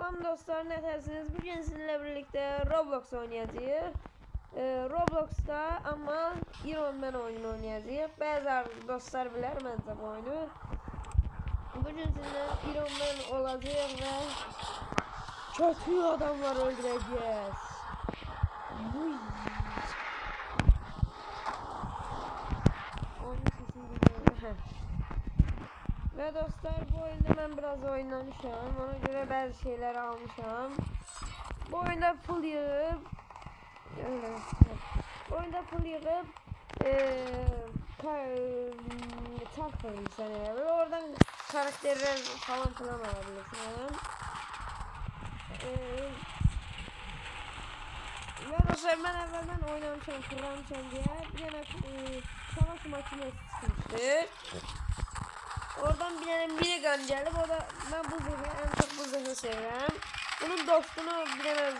Salam dostlar, ne dersiniz? Bugün sizinle birlikte Roblox oynayacağız. Roblox'ta ama Iron Man oyunu oynayacağız. Bazı dostlar bilir bence bu oyunu. Bugün sizinle Iron Man olacağız ve kötü adamlar öldüreceğiz. Onun sesini dinliyorum. Ve dostlar, bu oyunda ben biraz oynamışım. Ona göre bazı şeyler almışım. Bu oyunda pul yığıp takmayın sana. Ve oradan karakterler falan filan alabilirsin. Ve dostlar, ben evvelden oynamışım, kurmamışım diye bir yana savaş makinesi çıkmıştı. Oradan bir tane minigun geldi. O da ben bu zırhı en çok bu zırhı seviyorum. Bunun dostunu bir tane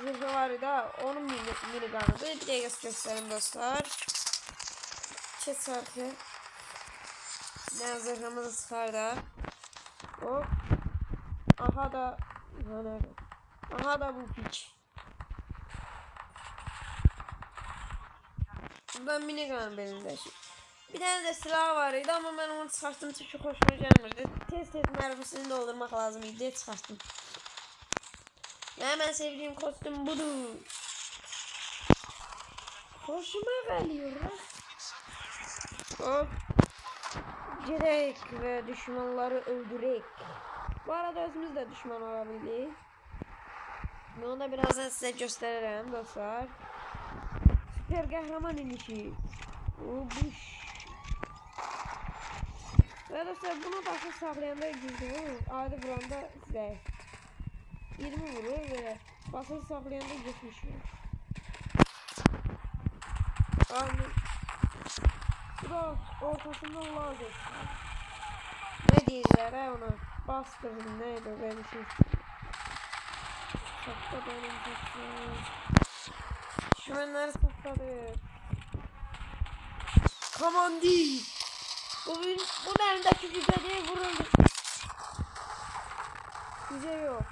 zırhı var da onun minigun'ıdır. Bir de göstereyim dostlar. Çet sarkı. Ne zırhımızı sıkar da. Hop. Aha da bu piç. Buradan minigun belinde. Bir tane de silah vardı ama ben onu çıkarttım, çok hoşuma gelmedi. Tez mermisini doldurmak lazımdı diye çıkarttım. Hemen sevdiğim kostüm budur. Hoşuma geliyor ha. Hop. Direk ve düşmanları öldürek. Bu arada özümüz de düşman olabilir. Onu da birazdan size gösteririm dostlar. Süper kahraman inişi. Obuş. Ve dostlar, bunu başa saklayanda güzel. Adi vuranda size 20 vurur ve başa saklayanda 70 vurur. Aynen. Bu da ortasından lazer. Ne diyecekler ha ona? Bastırın neydi öyle bir şey. Sakla benim sakla. Düşmanları sakladı. Komandi. Bu elimdeki güzeliği vuruldu. Güzel yok.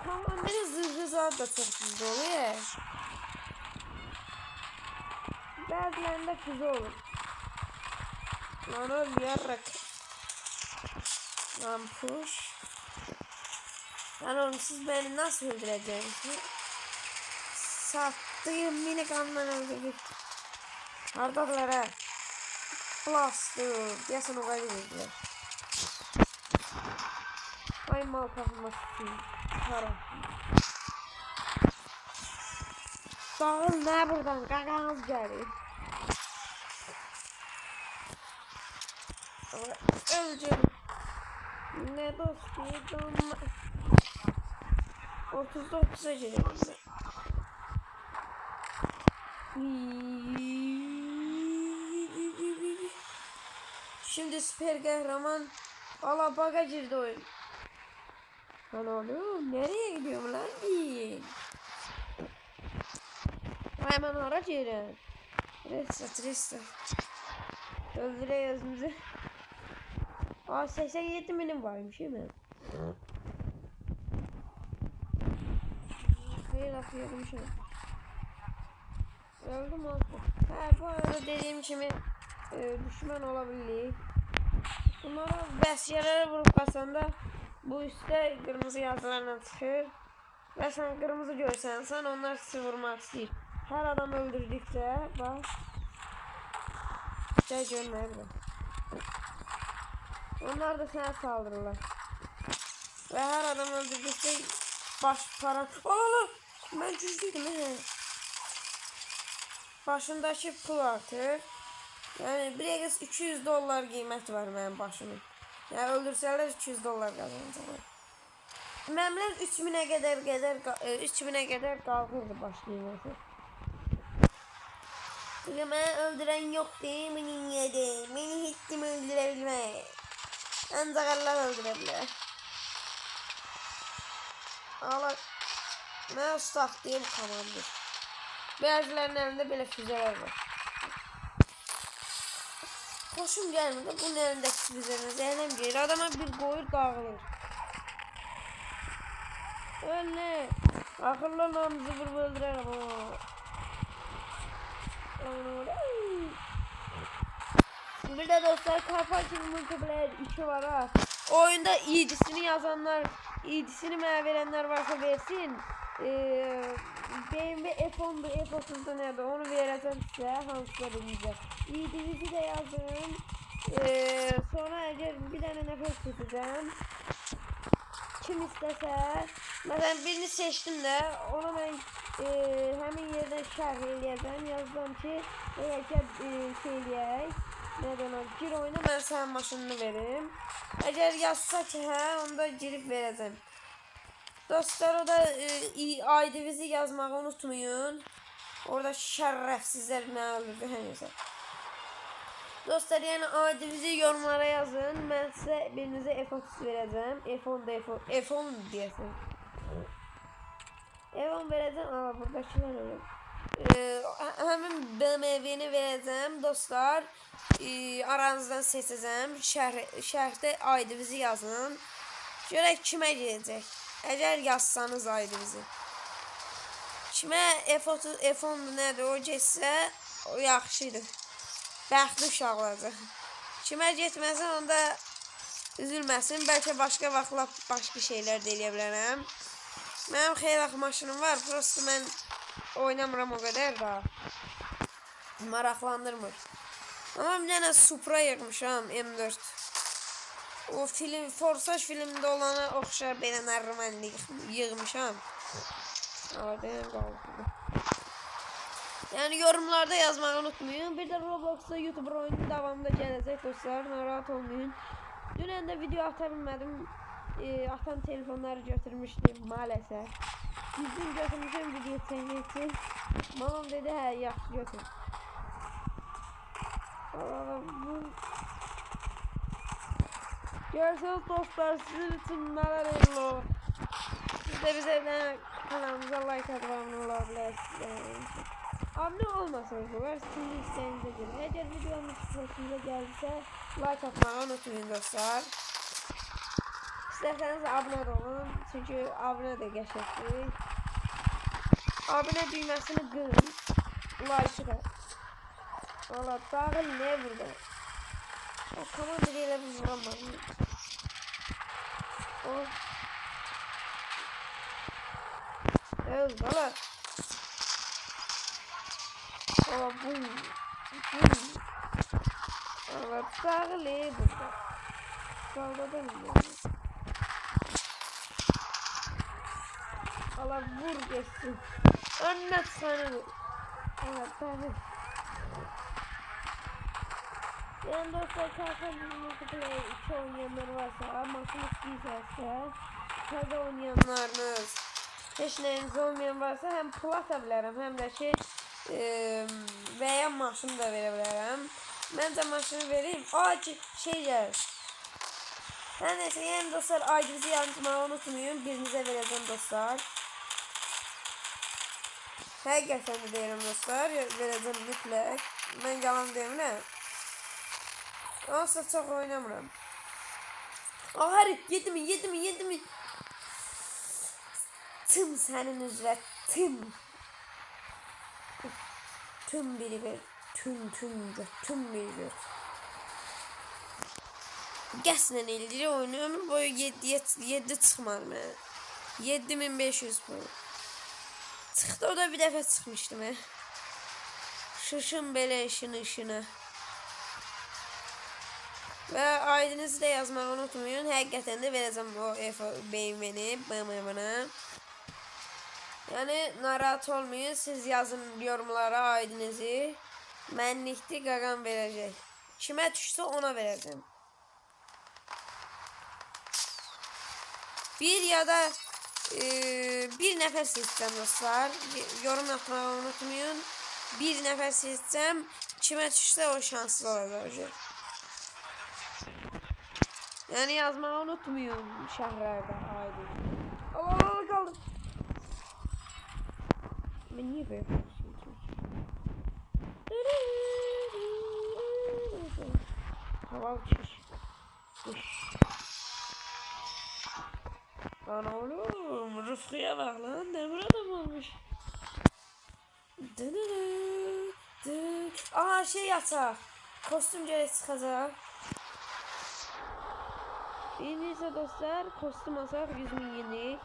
Komandinin zırhı zaten da çok güzel oluyor. Bazılarında füze olur. Lan oğlum yarrak. Lan push. Lan oğlum, siz beni nasıl öldüreceksiniz? Sattığım minigun'dan öldürdük. Hardadılar ha. Blastı. Yasan o kaybediyorlar. Ay mal kafama sıkayım. Para. Dağıl ne buradan? Gaganız gelir. Öleceğim. Ne dostum. 39'a geliyorum ben. Şimdi süper kahraman alabaga girdi oyun. Lan oğlum, nereye gidiyorum lan ben? Hemen araç yere. Restart. Öldürüyoruz bizi. 87 benim varmış değil mi? Hayır, afiyetmiş. Öldüm oldu. Bu arada dediğim gibi düşman olabilir. Bunlara besiyelere vurup basanda bu üstte kırmızı yazılarla çıkır. Ve sen kırmızı görsen onlar sizi vurmak istiyor. Her adam öldürdükçe bak. Şey görmeyebilir. Onlar da sana saldırırlar. Ve her adam öldürdükçe baş paran... Oğlum! Ben cüzdüydüm he. Başındaki pul artır. Yani bir kez $200 kıymet var benim başımın. Yani öldürseler $200 kazanacaklar. Memler 3000'e kadar kalkırdı baş kıymeti. Beni öldüren yok değil mi niye? Beni hiç kim öldürebilmez. Ancak Allah öldürebilir. Allah. Ben ustaklıyım tamamdır. Bazılarının elinde böyle füzeler var. Hoşum gelmedi. Bunun elindeki füzelerinizi eylem gelir. Adama bir koyur dağılır. Öyle. Akıllı namızı vurup öldürelim o. Bir de dostlar Carpathian Multiplayer 2 var ha. O oyunda ED'sini yazanlar, ED'sini mənə verenler varsa versin. BMW F10'du, F30'da nerede onu vereceğim size. Hansıda bilmeyeceğim. ED'si de yazın. Sonra eğer bir tane nefes tutacağım. Kim istese. Mesela birini seçtim de ona ben hemen yerden şerh eləyəcəm. Yazdım ki eğer ki şey eləyək. Ne demek? Gir oyna ben sana maşınını veririm. Eğer yazsa ki he onda girip vereceğim. Dostlar o da ID'nizi yazmayı unutmayın. Orada şerefsizler ne olurdu henüz. Dostlar yani ID'nizi yorumlara yazın. Ben size birinize F30 vereceğim. F10 diyesin. F10 vereceğim ama buradakiler öyle. Hemen BMW'ni vereceğim dostlar. Aranızdan seçeceğim. Şərhdə ID'nizi yazın. Görək kimə gedəcək. Əgər yazsanız ID'nizi. Kimə F10 nədir o getsə o yaxşıdır. Bəxtli uşaqlardır. Kimə getməsin onda üzülməsin. Bəlkə başqa vaxtlar başqa şeylər də eləyə bilərəm. Mənim xeyli axı maşınım var. Prosto mən oynamıram o kadar da. Maraqlandırmır. Ama bir tane Supra yığmışam M4. O film Forsaj filminde olana oxşar belə nərmanlı yığmışam. Yani yorumlarda yazmayı unutmayın. Bir de Roblox'ta YouTuber oyunun devamında gelecek dostlar. Narahat olmayın. Dünən də video ata bilmədim. Atam telefonları götürmüşdüm maalesef. Bizim götürmüşüm video çekmek için. Babam dedi he yaxşı götür. Görürsünüz dostlar sizin için neler olur. Siz de bize kanalımıza like atıp abone olabilirsiniz. Abone olmasanız olur. Sizin isteğinize göre. Eğer videomuz hoşunuza geldiyse like atmayı unutmayın dostlar. İsterseniz abone olun. Çünkü abone de geçerli. Abone düğmesini kırın. Like'ı da. Valla dağıl ne burada? O kaman biriyle vuramadım. Oh. Evet valla. Valla bum. Valla dağıl ne burada? Dağılda mı? Valla vur geçsin. Anlat sana. Evet tabii. Yani dostlar Carpathian Multiplayer 2 oynayanlar varsa, maçın istəyirsə, təzə oynayanlarınız, heç nəyiniz olmayan varsa hem pul ata bilərəm, hem də ki veya maşını da verə bilərəm. Mən də maşını vereyim. Ki şey gəlir. Hər neyse yəni dostlar ID'nizi yazmayı unutmayın. Birinizə verəcəm dostlar. Həqiqətən də deyirəm dostlar, verəcəm mütləq. Mən yalan demirəm. Aslında çok oynamıram. Hayır, yedi mi? Tüm senin üzere, tüm biri ver, tüm biri ver. Qəsdən eləyir oyunu, ömür boyu 7 çıxmadı mənə. 7500 puan. Çıxdı, o da bir dəfə çıxmışdı mən. Şışın belə ışını. Ve ailenizi de yazmayı unutmayın. Hakikaten de vereceğim o BMW'ni. Yani narahat olmayın. Siz yazın yorumlara ailenizi. Mənlikli qaqam verecek. Kime düşse ona vereceğim. Bir ya da bir nəfər seçeceğim dostlar. Yorum yapmayı unutmayın. Bir nəfər seçeceğim. Kime düşse o şanslı olacak. Yani yazmayı unutmayın şehirlerde. Haydi. Allah kaldım. Ben niye böyle bir şey yapıyorum? Hava uçuş. Lan oğlum Rusluya bak lan. Demir adam olmuş. Aa şey yatak. Kostüm ceret çıkacak. Neyse dostlar kostüm alsak 100.000 yeni.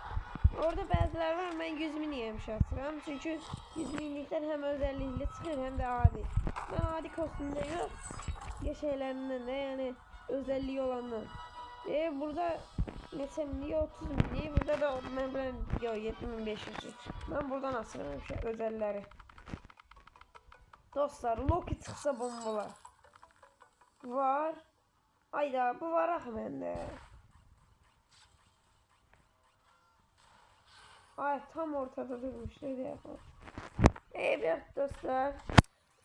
Orada bazılar var ben 100.000 yemiş atıram. Çünkü 100.000'likler hem özellikle çıkıyor hem de adi. Ben adi kostümde yok. Şeylerinden de yani özelliği olanlar. Burada mesela niye 30.000 burada da ben yok 7.500. Ben buradan asırım şey özelleri. Dostlar Loki çıksa bombalar. Var. Ayda bu var ah bende. Ay tam ortada durmuş öyle yapalım. Evet dostlar.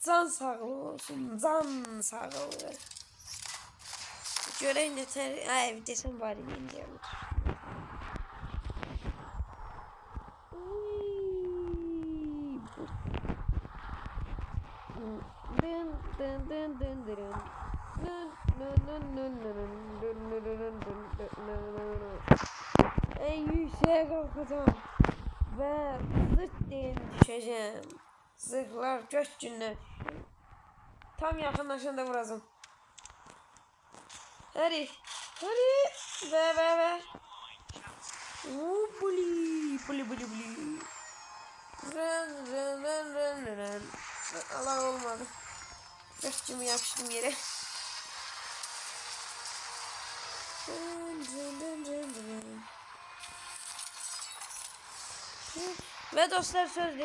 Can sağlığı olsun. Can sağlığı. Göreyim yeter. Ay desem bari yiyeceğim. Dın dın dın dın dın. En yükseğe kalkacağım ve zırt diye düşeceğim. Zırhlar gökyüzüne tam yakınlaşanda vuracağım. Hadi ve buli rın. Allah olmadı. Gökyüzümü yapıştım yere. Ve dostlar söz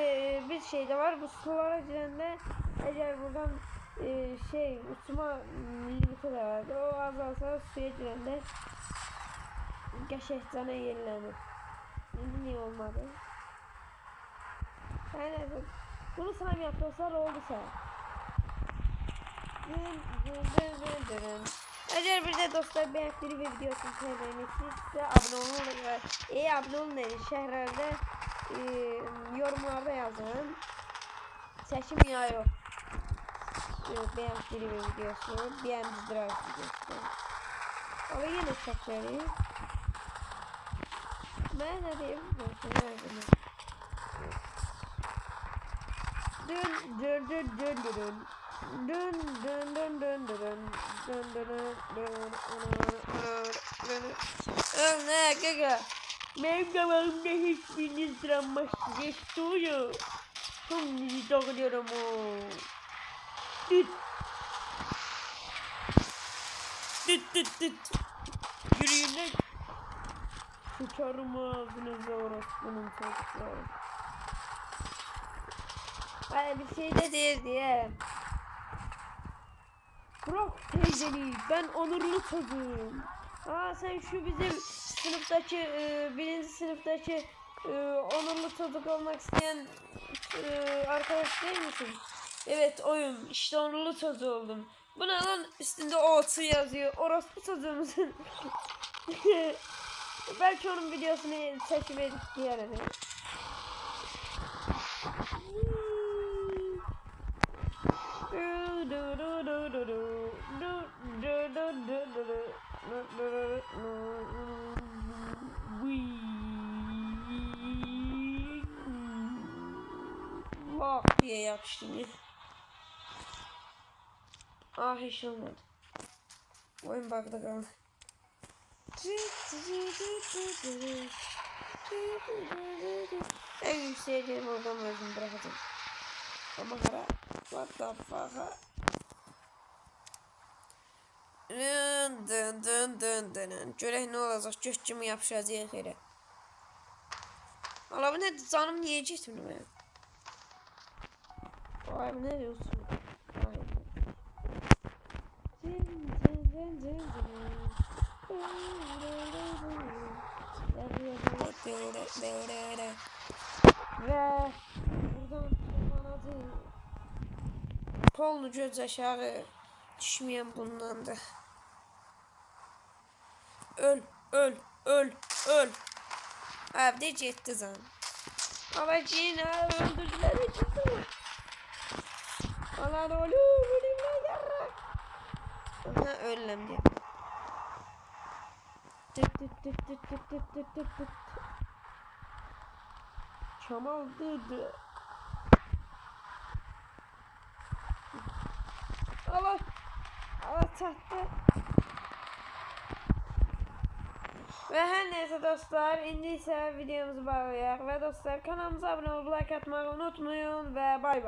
bir şey de var bu sulara girende eğer buradan uçma limiti de vardı o azalsa suya girende gerçekten yenilenir. Niye olmadı? Yani bunu sana mı yapıyorlar oldu sen. Eğer bir de dostlar beğendiği ve videosunu sevdiğinizse abone olun ve abone olun şehirlerde yorumlarda yazın. Seçim ya yok. Beğendiği ve videosu beğendiği videosu. Ama yine çekleri. Ben ne diyeyim? Ne gaga? Benim zamanımda hiçbiriniz drammasız istiyor. Şimdi takılıyorum o. Düt. Yürüyün lan. Sıçarım ağzınıza orospunun çocukları. Hayır bir şey de değil diye. Bırak teyzeni ben onurlu çocuğum. Aa sen şu bizim sınıftaki birinci sınıftaki onurlu çocuk olmak isteyen arkadaş değil misin? Evet oyum işte onurlu çocuğu oldum. Bu ne lan üstünde O2 yazıyor. Orospu çocuğu musun? Belki onun videosunu çekip editleyelim. Bak diye yapıştım ya. Ah hiç olmadı. Oyun bug'da kaldı. En yükseğe gelip oradan özüm bırakacağım. Ama kara what the fuck. Dın. Görək ne olacak gökyüzümü yapışacağız yere. Allah bu ne canım niye gitmiyor ben? Vay bu ne diyorsun? Ve buradan tırmanadı. Kolunu göz aşağı düşmeyen bundandı. Öl. Evde gitti zan. Ama yine öldürdüler içinde. Alan oğlum ölümle yarrak. Aha ölüm diye. şamaldırdı. Allah çattı. Ve her neyse dostlar, indi ise videomuzu bağlayak ve dostlar kanalımıza abone olup like atmayı unutmayın ve bay bay.